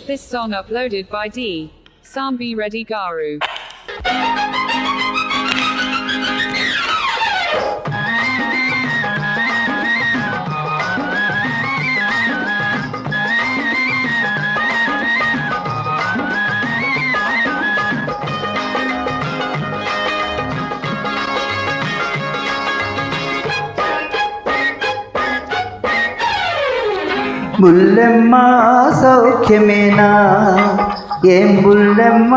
This song uploaded by D. Sambi Reddy Garu. Bullemma సౌఖ్యమేనా ఏం బుల్లెమ్మ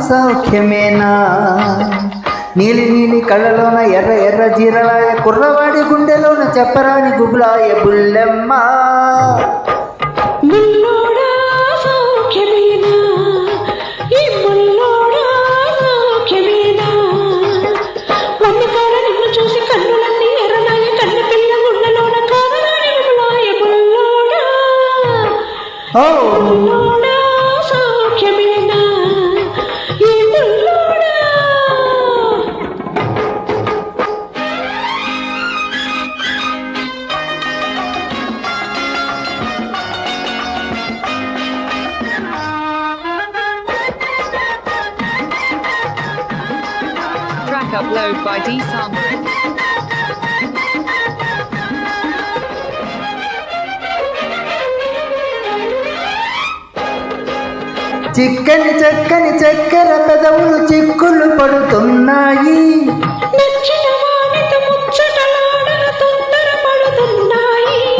సౌఖ్యమేనా నీలి నీలి కళ్ళలోన ఎర్ర ఎర్ర జీరలాయ కుర్రవాడి గుండెలోన చెప్పరాని గుబులాయ బుల్లెమ్మ ఓ Track upload by D. Sambi. చిక్కని చక్కని చక్కెర పెదవులు చిక్కులు పడుతున్నాయి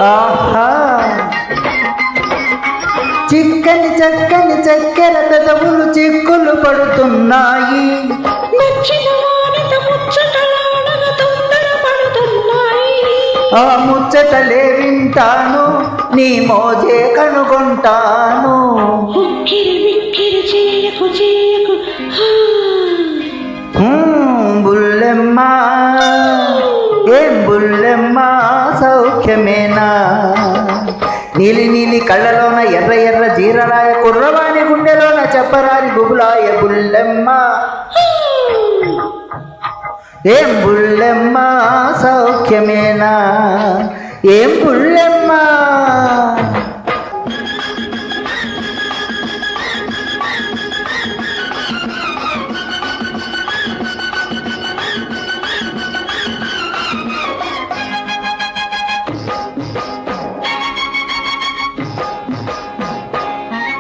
ఆహా చిక్కని చక్కని చక్కెర పెదవులు చిక్కులు పడుతున్నాయి ఆ ముచ్చటలే వింటాను నీ మోజే కనుగొంటాను బుల్లెమ్మ ఏం బుల్లెమ్మ సౌఖ్యమేనా నీలి నీలి కళ్ళలోన ఎర్ర ఎర్ర జీరలాయ కుర్రవాణి గుండెలోన చెప్పరాని గుబులాయ బుల్లెమ్మ ఏం బుల్లెమ్మ సౌఖ్యమేనా ఏం Bullemma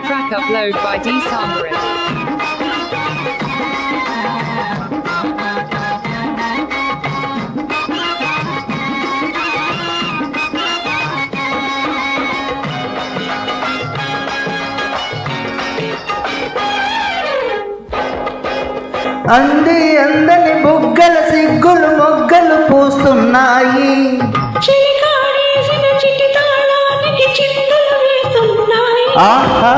Track upload by D. Sambi. అంది అందని బుగ్గల సిగ్గులు మొగ్గలు పూస్తున్నాయి ఆహా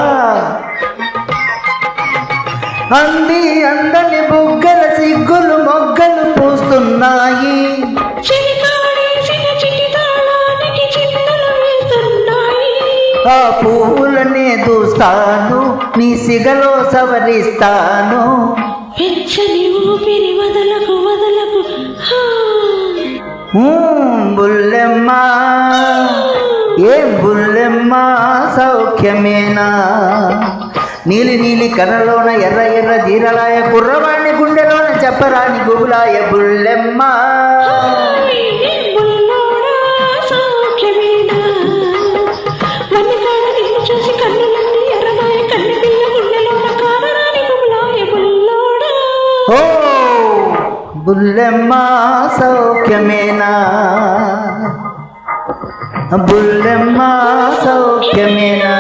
అంది అందని బుగ్గల సిగ్గులు మొగ్గలు పూస్తున్నాయి ఆ పువ్వులనే దూస్తాను నీ సిగలో సవరిస్తాను బుల్లెమ్మ ఏం బుల్లెమ్మ సౌఖ్యమేనా నీలి నీలి కర్రలోన ఎర్ర ఎర్ర జీరలాయ కుర్రవాణి గుండెలోన చెప్పరాని గుబులాయ బుల్లెమ్మ ఓ బుల్లెమ్మ సౌఖ్యమేనా బుల్లెమ్మ సౌఖ్యమేనా